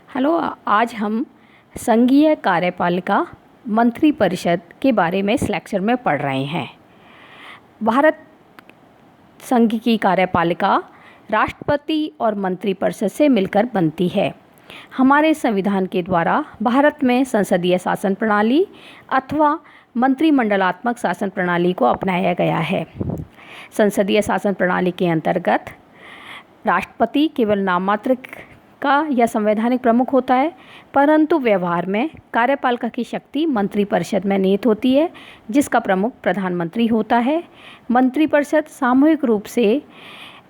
Hello. आज हम संघीय कार्यपालिका मंत्रिपरिषद के बारे में इस लेक्चर में पढ़ रहे हैं। भारत संघ की कार्यपालिका राष्ट्रपति और मंत्रिपरिषद से मिलकर बनती है। हमारे संविधान के द्वारा भारत में संसदीय शासन प्रणाली अथवा मंत्रिमंडलात्मक शासन प्रणाली को अपनाया गया है। संसदीय शासन प्रणाली के अंतर्गत राष्ट्रपति केवल नाममात्र का या संवैधानिक प्रमुख होता है, परंतु व्यवहार में कार्यपालिका की शक्ति मंत्रिपरिषद में निहित होती है, जिसका प्रमुख प्रधानमंत्री होता है। मंत्रिपरिषद सामूहिक रूप से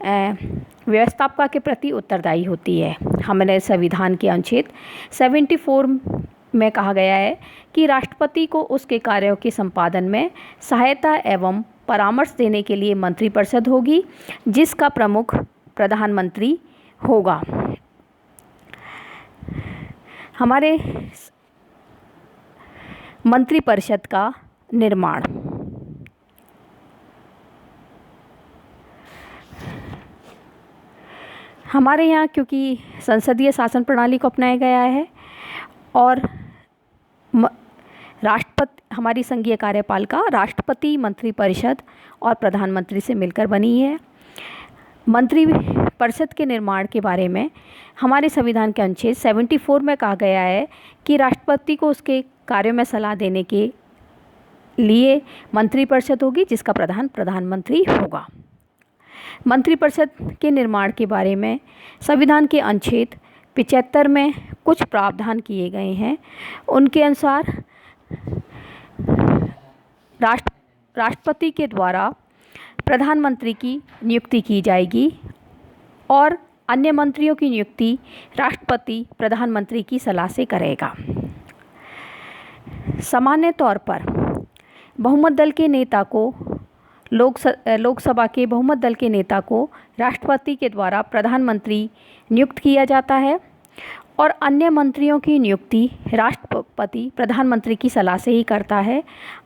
व्यवस्थापका के प्रति उत्तरदायी होती है। हमारे संविधान के अनुच्छेद 74 में कहा गया है कि राष्ट्रपति को उसके कार्यों के संपादन में सहायता एवं परामर्श देने के लिए मंत्रिपरिषद होगी, जिसका प्रमुख प्रधानमंत्री होगा। हमारे मंत्रिपरिषद का निर्माण हमारे यहाँ क्योंकि संसदीय शासन प्रणाली को अपनाया गया है और हमारी संघीय कार्यपालिका राष्ट्रपति, मंत्रिपरिषद और प्रधानमंत्री से मिलकर बनी है। मंत्रिपरिषद के निर्माण के बारे में हमारे संविधान के अनुच्छेद 74 में कहा गया है कि राष्ट्रपति को उसके कार्यों में सलाह देने के लिए मंत्रिपरिषद होगी, जिसका प्रधान प्रधानमंत्री होगा। मंत्रिपरिषद के निर्माण के बारे में संविधान के अनुच्छेद 75 में कुछ प्रावधान किए गए हैं। उनके अनुसार राष्ट्रपति के द्वारा प्रधानमंत्री की नियुक्ति की जाएगी और अन्य मंत्रियों की नियुक्ति राष्ट्रपति प्रधानमंत्री की सलाह से करेगा। सामान्य तौर पर बहुमत दल के नेता को लोकसभा के बहुमत दल के नेता को राष्ट्रपति के द्वारा प्रधानमंत्री नियुक्त किया जाता है और अन्य मंत्रियों की नियुक्ति राष्ट्रपति प्रधानमंत्री की सलाह से ही करता है।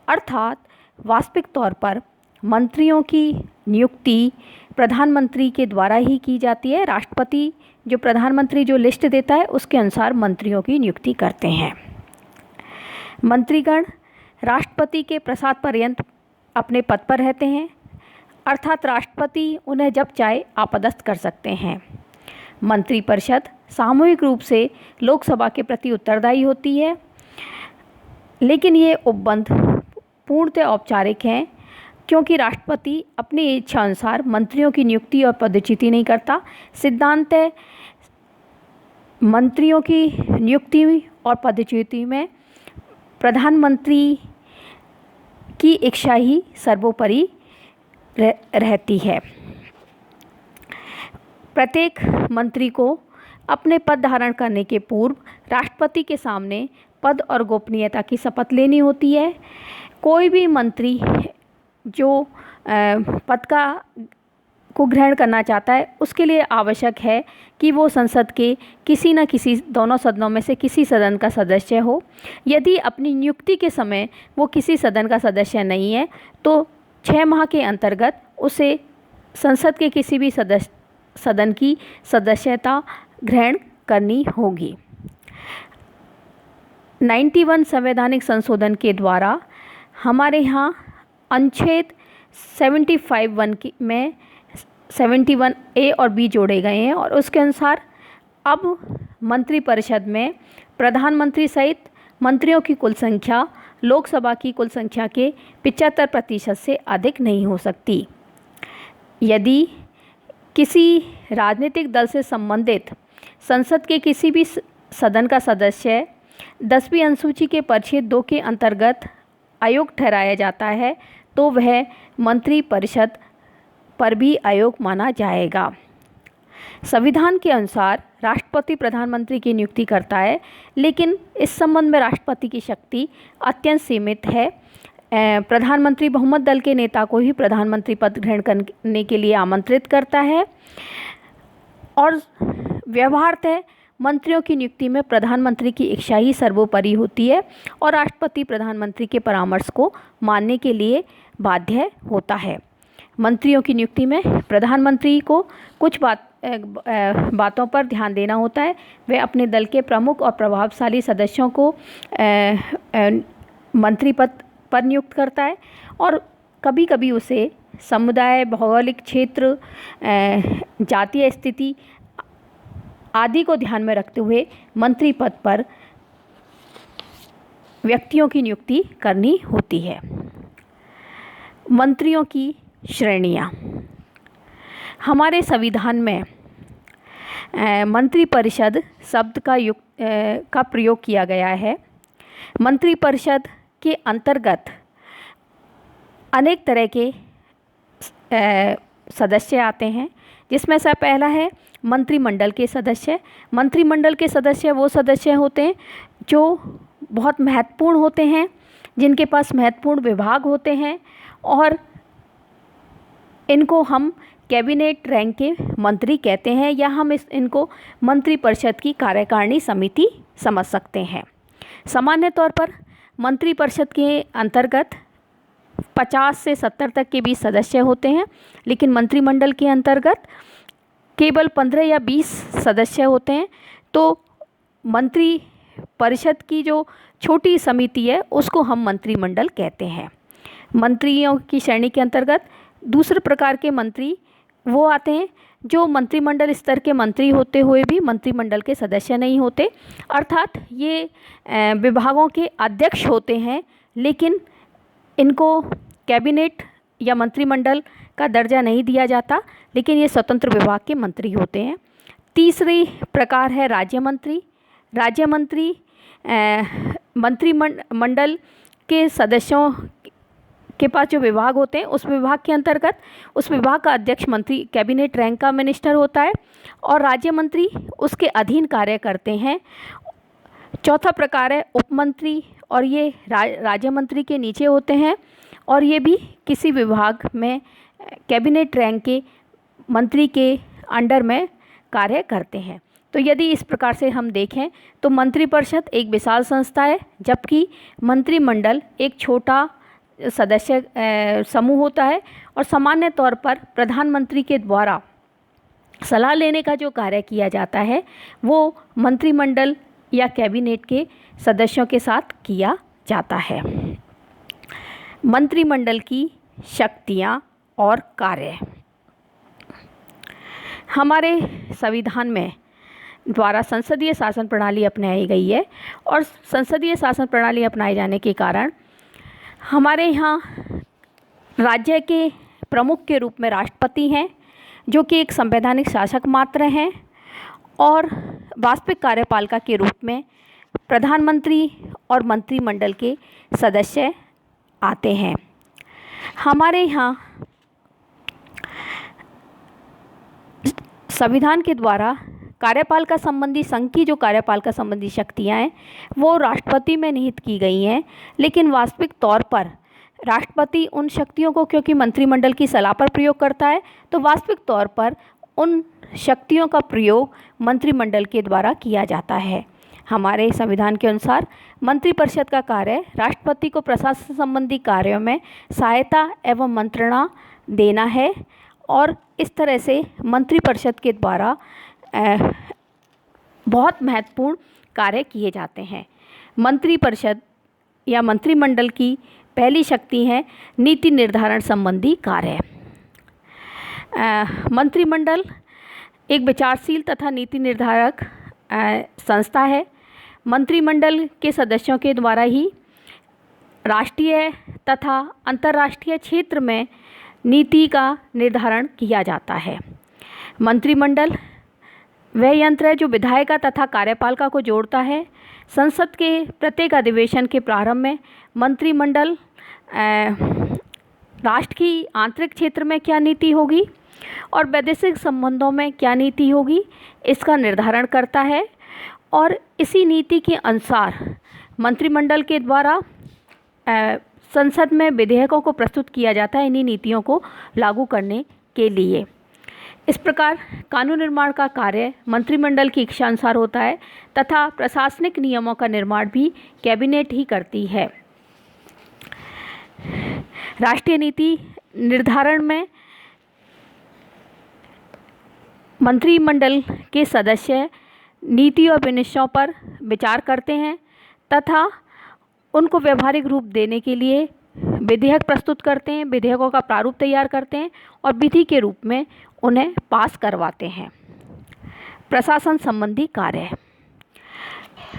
अर्थात वास्तविक तौर पर मंत्रियों की नियुक्ति प्रधानमंत्री के द्वारा ही की जाती है। राष्ट्रपति प्रधानमंत्री जो लिस्ट देता है उसके अनुसार मंत्रियों की नियुक्ति करते हैं। मंत्रीगण राष्ट्रपति के प्रसाद पर्यंत अपने पद पर रहते हैं, अर्थात राष्ट्रपति उन्हें जब चाहे आपदस्थ कर सकते हैं। मंत्रिपरिषद सामूहिक रूप से लोकसभा के प्रति उत्तरदायी होती है, लेकिन ये उपबंध पूर्णतः औपचारिक हैं, क्योंकि राष्ट्रपति अपनी इच्छा अनुसार मंत्रियों की नियुक्ति और पदच्युति नहीं करता। सिद्धांतः मंत्रियों की नियुक्ति और पदच्युति में प्रधानमंत्री की इच्छा ही सर्वोपरि रहती है। प्रत्येक मंत्री को अपने पद धारण करने के पूर्व राष्ट्रपति के सामने पद और गोपनीयता की शपथ लेनी होती है। कोई भी मंत्री जो पद को ग्रहण करना चाहता है, उसके लिए आवश्यक है कि वो संसद के किसी न किसी दोनों सदनों में से किसी सदन का सदस्य हो। यदि अपनी नियुक्ति के समय वो किसी सदन का सदस्य नहीं है, तो 6 माह के अंतर्गत उसे संसद के किसी भी सदन की सदस्यता ग्रहण करनी होगी। 91 संवैधानिक संशोधन के द्वारा हमारे यहाँ अनुच्छेद 75(1) में 71A और B जोड़े गए हैं और उसके अनुसार अब मंत्रिपरिषद में प्रधानमंत्री सहित मंत्रियों की कुल संख्या लोकसभा की कुल संख्या के 75% से अधिक नहीं हो सकती। यदि किसी राजनीतिक दल से संबंधित संसद के किसी भी सदन का सदस्य 10वीं अनुसूची के परिच्छेद 2 के अंतर्गत अयोग्य ठहराया जाता है, तो वह मंत्रिपरिषद पर भी अयोग्य माना जाएगा। संविधान के अनुसार राष्ट्रपति प्रधानमंत्री की नियुक्ति करता है, लेकिन इस संबंध में राष्ट्रपति की शक्ति अत्यंत सीमित है। प्रधानमंत्री बहुमत दल के नेता को ही प्रधानमंत्री पद ग्रहण करने के लिए आमंत्रित करता है और व्यवहारतः मंत्रियों की नियुक्ति में प्रधानमंत्री की इच्छा ही सर्वोपरि होती है और राष्ट्रपति प्रधानमंत्री के परामर्श को मानने के लिए बाध्य होता है। मंत्रियों की नियुक्ति में प्रधानमंत्री को कुछ बातों पर ध्यान देना होता है। वह अपने दल के प्रमुख और प्रभावशाली सदस्यों को मंत्री पद पर नियुक्त करता है और कभी कभी उसे समुदाय, भौगोलिक क्षेत्र, जातीय स्थिति आदि को ध्यान में रखते हुए मंत्री पद पर व्यक्तियों की नियुक्ति करनी होती है। मंत्रियों की श्रेणियाँ। हमारे संविधान में मंत्रिपरिषद शब्द का प्रयोग किया गया है। मंत्रिपरिषद के अंतर्गत अनेक तरह के सदस्य आते हैं, जिसमें से पहला है मंत्रिमंडल के सदस्य। मंत्रिमंडल के सदस्य वो सदस्य होते हैं जो बहुत महत्वपूर्ण होते हैं, जिनके पास महत्वपूर्ण विभाग होते हैं और इनको हम कैबिनेट रैंक के मंत्री कहते हैं, या हम इनको मंत्रिपरिषद की कार्यकारिणी समिति समझ सकते हैं। सामान्य तौर पर मंत्रिपरिषद के अंतर्गत 50 से 70 तक के 20 सदस्य होते हैं, लेकिन मंत्रिमंडल के अंतर्गत केवल 15 या 20 सदस्य होते हैं। तो मंत्री परिषद की जो छोटी समिति है उसको हम मंत्रिमंडल कहते हैं। मंत्रियों की श्रेणी के अंतर्गत दूसरे प्रकार के मंत्री वो आते हैं जो मंत्रिमंडल स्तर के मंत्री होते हुए भी मंत्रिमंडल के सदस्य नहीं होते, अर्थात ये विभागों के अध्यक्ष होते हैं, लेकिन इनको कैबिनेट या मंत्रिमंडल का दर्जा नहीं दिया जाता, लेकिन ये स्वतंत्र विभाग के मंत्री होते हैं। तीसरी प्रकार है राज्य मंत्री। राज्य मंत्री मंत्रिमंडल के सदस्यों के पास जो विभाग होते हैं उस विभाग के अंतर्गत उस विभाग का अध्यक्ष मंत्री कैबिनेट रैंक का मिनिस्टर होता है और राज्य मंत्री उसके अधीन कार्य करते हैं। चौथा प्रकार है उपमंत्री, और ये राज्य मंत्री के नीचे होते हैं और ये भी किसी विभाग में कैबिनेट रैंक के मंत्री के अंडर में कार्य करते हैं। तो यदि इस प्रकार से हम देखें तो मंत्रिपरिषद एक विशाल संस्था है, जबकि मंत्रिमंडल एक छोटा सदस्य समूह होता है और सामान्य तौर पर प्रधानमंत्री के द्वारा सलाह लेने का जो कार्य किया जाता है वो मंत्रिमंडल या कैबिनेट के सदस्यों के साथ किया जाता है। मंत्रिमंडल की शक्तियाँ और कार्य। हमारे संविधान में द्वारा संसदीय शासन प्रणाली अपनाई गई है और संसदीय शासन प्रणाली अपनाए जाने के कारण हमारे यहाँ राज्य के प्रमुख के रूप में राष्ट्रपति हैं, जो कि एक संवैधानिक शासक मात्र हैं, और वास्तविक कार्यपालिका के रूप में प्रधानमंत्री और मंत्रिमंडल के सदस्य आते हैं। हमारे यहाँ संविधान के द्वारा कार्यपालिका संबंधी संघ की जो कार्यपालिका संबंधी शक्तियाँ हैं वो राष्ट्रपति में निहित की गई हैं, लेकिन वास्तविक तौर पर राष्ट्रपति उन शक्तियों को क्योंकि मंत्रिमंडल की सलाह पर प्रयोग करता है, तो वास्तविक तौर पर उन शक्तियों का प्रयोग मंत्रिमंडल के द्वारा किया जाता है। हमारे संविधान के अनुसार मंत्रिपरिषद का कार्य राष्ट्रपति को प्रशासन संबंधी कार्यों में सहायता एवं मंत्रणा देना है और इस तरह से मंत्रिपरिषद के द्वारा बहुत महत्वपूर्ण कार्य किए जाते हैं। मंत्रिपरिषद या मंत्रिमंडल की पहली शक्ति है नीति निर्धारण संबंधी कार्य। मंत्रिमंडल एक विचारशील तथा नीति निर्धारक संस्था है। मंत्रिमंडल के सदस्यों के द्वारा ही राष्ट्रीय तथा अंतर्राष्ट्रीय क्षेत्र में नीति का निर्धारण किया जाता है। मंत्रिमंडल वह यंत्र है जो विधायिका तथा कार्यपालिका को जोड़ता है। संसद के प्रत्येक अधिवेशन के प्रारंभ में मंत्रिमंडल राष्ट्र की आंतरिक क्षेत्र में क्या नीति होगी और वैदेशिक संबंधों में क्या नीति होगी इसका निर्धारण करता है, और इसी नीति के अनुसार मंत्रिमंडल के द्वारा संसद में विधेयकों को प्रस्तुत किया जाता है इन्हीं नीतियों को लागू करने के लिए। इस प्रकार कानून निर्माण का कार्य मंत्रिमंडल की इच्छा अनुसार होता है तथा प्रशासनिक नियमों का निर्माण भी कैबिनेट ही करती है। राष्ट्रीय नीति निर्धारण में मंत्रिमंडल के सदस्य नीति और विनिश्चयों पर विचार करते हैं तथा उनको व्यवहारिक रूप देने के लिए विधेयक प्रस्तुत करते हैं, विधेयकों का प्रारूप तैयार करते हैं और विधि के रूप में उन्हें पास करवाते हैं। प्रशासन संबंधी कार्य,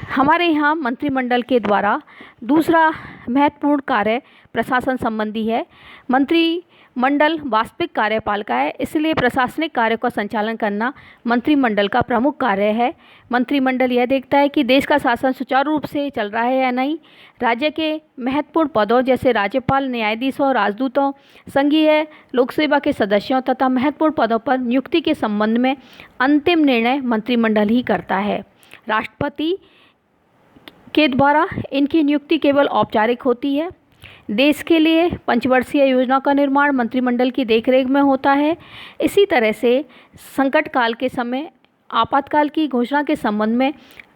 हमारे यहाँ मंत्रिमंडल के द्वारा दूसरा महत्वपूर्ण कार्य प्रशासन संबंधी है। मंत्रिमंडल वास्तविक कार्यपालिका है, इसलिए प्रशासनिक कार्य का संचालन करना मंत्रिमंडल का प्रमुख कार्य है। मंत्रिमंडल यह देखता है कि देश का शासन सुचारू रूप से चल रहा है या नहीं। राज्य के महत्वपूर्ण पदों जैसे राज्यपाल, न्यायाधीशों, राजदूतों, संघीय लोक सेवा के सदस्यों तथा महत्वपूर्ण पदों पर नियुक्ति के संबंध में अंतिम निर्णय मंत्रिमंडल ही करता है। राष्ट्रपति के द्वारा इनकी नियुक्ति केवल औपचारिक होती है। देश के लिए पंचवर्षीय योजना का निर्माण मंत्रिमंडल की देखरेख में होता है। इसी तरह से संकट काल के समय आपातकाल की घोषणा के संबंध में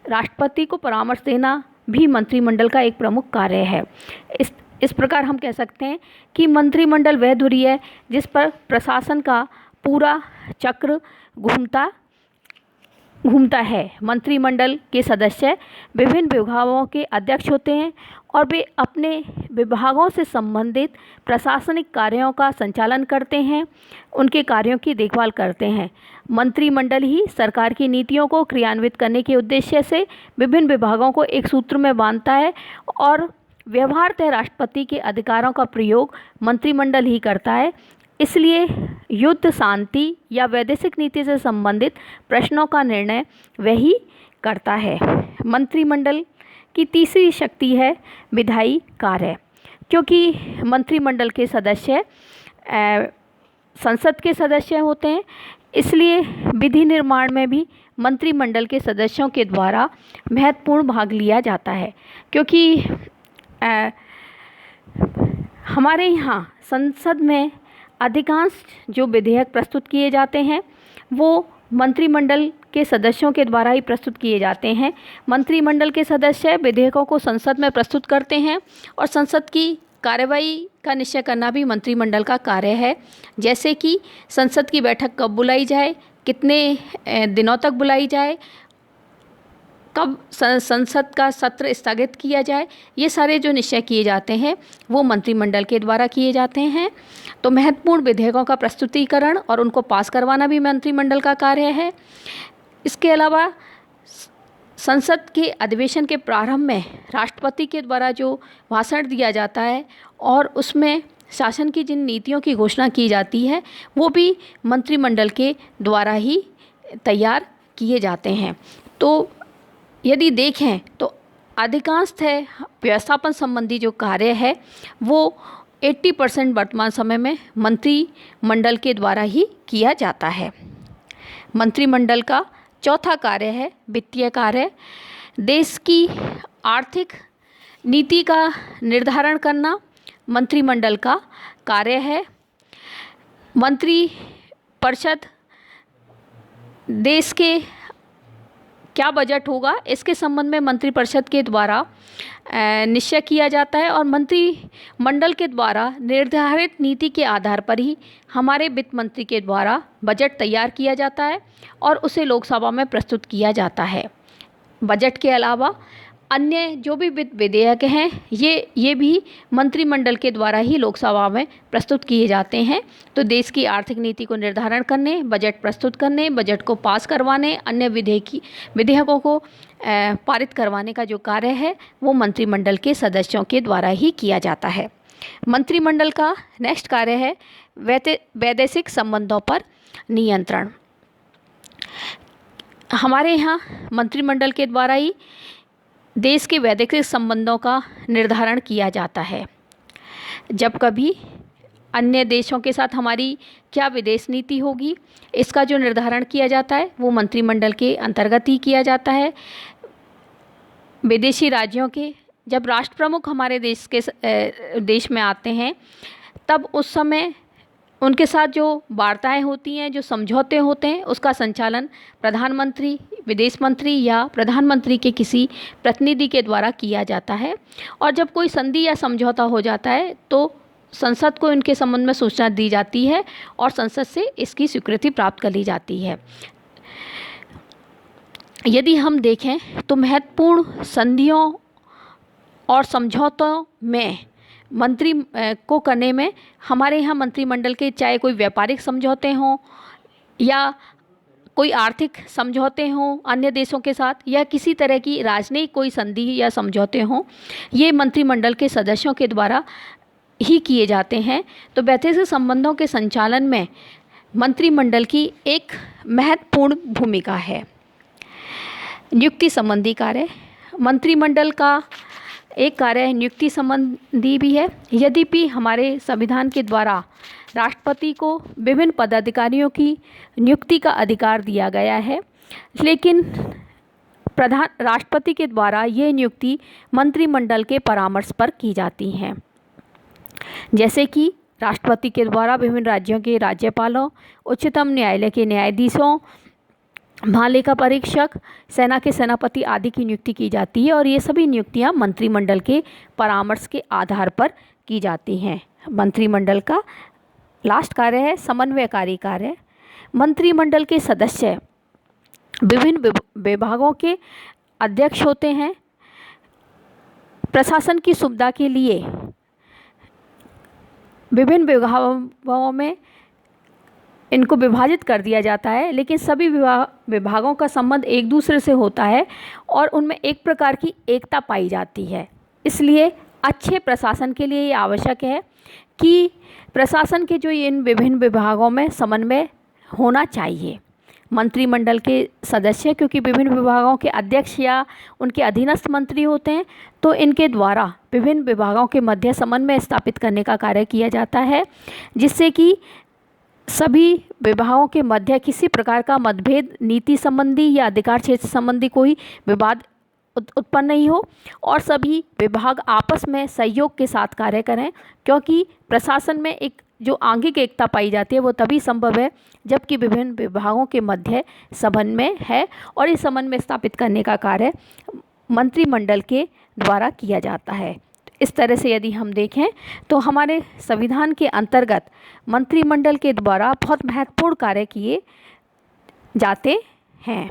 राष्ट्रपति को परामर्श देना भी मंत्रिमंडल का एक प्रमुख कार्य है। इस प्रकार हम कह सकते हैं कि मंत्रिमंडल वह धुरी है जिस पर प्रशासन का पूरा चक्र घूमता है। मंत्रिमंडल के सदस्य विभिन्न विभागों के अध्यक्ष होते हैं और वे अपने विभागों से संबंधित प्रशासनिक कार्यों का संचालन करते हैं, उनके कार्यों की देखभाल करते हैं। मंत्रिमंडल ही सरकार की नीतियों को क्रियान्वित करने के उद्देश्य से विभिन्न विभागों को एक सूत्र में बांधता है और व्यवहारतः राष्ट्रपति के अधिकारों का प्रयोग मंत्रिमंडल ही करता है। इसलिए युद्ध, शांति या वैदेशिक नीति से संबंधित प्रश्नों का निर्णय वही करता है। मंत्रिमंडल की तीसरी शक्ति है विधायी कार्य। क्योंकि मंत्रिमंडल के सदस्य संसद के सदस्य होते हैं, इसलिए विधि निर्माण में भी मंत्रिमंडल के सदस्यों के द्वारा महत्वपूर्ण भाग लिया जाता है। क्योंकि हमारे यहाँ संसद में अधिकांश जो विधेयक प्रस्तुत किए जाते हैं वो मंत्रिमंडल के सदस्यों के द्वारा ही प्रस्तुत किए जाते हैं। मंत्रिमंडल के सदस्य विधेयकों को संसद में प्रस्तुत करते हैं और संसद की कार्यवाही का निश्चय करना भी मंत्रिमंडल का कार्य है। जैसे कि संसद की बैठक कब बुलाई जाए, कितने दिनों तक बुलाई जाए, कब संसद का सत्र स्थगित किया जाए, ये सारे जो निश्चय किए जाते हैं वो मंत्रिमंडल के द्वारा किए जाते हैं। तो महत्वपूर्ण विधेयकों का प्रस्तुतिकरण और उनको पास करवाना भी मंत्रिमंडल का कार्य है। इसके अलावा संसद के अधिवेशन के प्रारंभ में राष्ट्रपति के द्वारा जो भाषण दिया जाता है और उसमें शासन की जिन नीतियों की घोषणा की जाती है वो भी मंत्रिमंडल के द्वारा ही तैयार किए जाते हैं। तो यदि देखें तो अधिकांशतः व्यवस्थापन संबंधी जो कार्य है वो 80% वर्तमान समय में मंत्रिमंडल के द्वारा ही किया जाता है। मंत्रिमंडल का चौथा कार्य है वित्तीय कार्य। देश की आर्थिक नीति का निर्धारण करना मंत्रिमंडल का कार्य है। मंत्रिपरिषद देश के क्या बजट होगा इसके संबंध में मंत्रिपरिषद के द्वारा निश्चय किया जाता है और मंत्रिमंडल के द्वारा निर्धारित नीति के आधार पर ही हमारे वित्त मंत्री के द्वारा बजट तैयार किया जाता है और उसे लोकसभा में प्रस्तुत किया जाता है। बजट के अलावा अन्य जो भी वित्त विधेयक हैं ये भी मंत्रिमंडल के द्वारा ही लोकसभा में प्रस्तुत किए जाते हैं। तो देश की आर्थिक नीति को निर्धारण करने, बजट प्रस्तुत करने, बजट को पास करवाने, अन्य विधेयकों को पारित करवाने का जो कार्य है वो मंत्रिमंडल के सदस्यों के द्वारा ही किया जाता है। मंत्रिमंडल का नेक्स्ट कार्य है वैदेशिक संबंधों पर नियंत्रण। हमारे यहाँ मंत्रिमंडल के द्वारा ही देश के वैदेशिक संबंधों का निर्धारण किया जाता है। जब कभी अन्य देशों के साथ हमारी क्या विदेश नीति होगी इसका जो निर्धारण किया जाता है वो मंत्रिमंडल के अंतर्गत ही किया जाता है। विदेशी राज्यों के जब राष्ट्र प्रमुख हमारे देश में आते हैं तब उस समय उनके साथ जो वार्ताएं होती हैं, जो समझौते होते हैं, उसका संचालन प्रधानमंत्री, विदेश मंत्री या प्रधानमंत्री के किसी प्रतिनिधि के द्वारा किया जाता है। और जब कोई संधि या समझौता हो जाता है तो संसद को इनके संबंध में सूचना दी जाती है और संसद से इसकी स्वीकृति प्राप्त कर ली जाती है। यदि हम देखें तो महत्वपूर्ण संधियों और समझौतों में मंत्री को करने में हमारे यहाँ मंत्रिमंडल के, चाहे कोई व्यापारिक समझौते हों या कोई आर्थिक समझौते हों अन्य देशों के साथ, या किसी तरह की राजनयिक कोई संधि या समझौते हों, ये मंत्रिमंडल के सदस्यों के द्वारा ही किए जाते हैं। तो वैदेशिक संबंधों के संचालन में मंत्रिमंडल की एक महत्वपूर्ण भूमिका है। नियुक्ति संबंधी कार्य, मंत्रिमंडल का एक कार्य नियुक्ति संबंधी भी है। यद्यपि हमारे संविधान के द्वारा राष्ट्रपति को विभिन्न पदाधिकारियों की नियुक्ति का अधिकार दिया गया है, लेकिन राष्ट्रपति के द्वारा ये नियुक्ति मंत्रिमंडल के परामर्श पर की जाती हैं। जैसे कि राष्ट्रपति के द्वारा विभिन्न राज्यों के राज्यपालों, उच्चतम न्यायालय के न्यायाधीशों, महालेखा परीक्षक, सेना के सेनापति आदि की नियुक्ति की जाती है और ये सभी नियुक्तियां मंत्रिमंडल के परामर्श के आधार पर की जाती हैं। मंत्रिमंडल का लास्ट कार्य है समन्वयकारी कार्य। मंत्रिमंडल के सदस्य विभिन्न विभागों के अध्यक्ष होते हैं। प्रशासन की सुविधा के लिए विभिन्न विभागों में इनको विभाजित कर दिया जाता है, लेकिन सभी विभागों का संबंध एक दूसरे से होता है और उनमें एक प्रकार की एकता पाई जाती है। इसलिए अच्छे प्रशासन के लिए ये आवश्यक है कि प्रशासन के जो इन विभिन्न विभागों में समन्वय होना चाहिए। मंत्रिमंडल के सदस्य क्योंकि विभिन्न विभागों के अध्यक्ष या उनके अधीनस्थ मंत्री होते हैं, तो इनके द्वारा विभिन्न विभागों के मध्य समन्वय स्थापित करने का कार्य किया जाता है, जिससे कि सभी विभागों के मध्य किसी प्रकार का मतभेद, नीति संबंधी या अधिकार क्षेत्र संबंधी कोई विवाद उत्पन्न नहीं हो और सभी विभाग आपस में सहयोग के साथ कार्य करें। क्योंकि प्रशासन में एक जो आंगिक एकता पाई जाती है वो तभी संभव है जबकि विभिन्न विभागों के मध्य समन्वय है, और इस समन्वय स्थापित करने का कार्य मंत्रिमंडल के द्वारा किया जाता है। इस तरह से यदि हम देखें तो हमारे संविधान के अंतर्गत मंत्रिमंडल के द्वारा बहुत महत्वपूर्ण कार्य किए जाते हैं।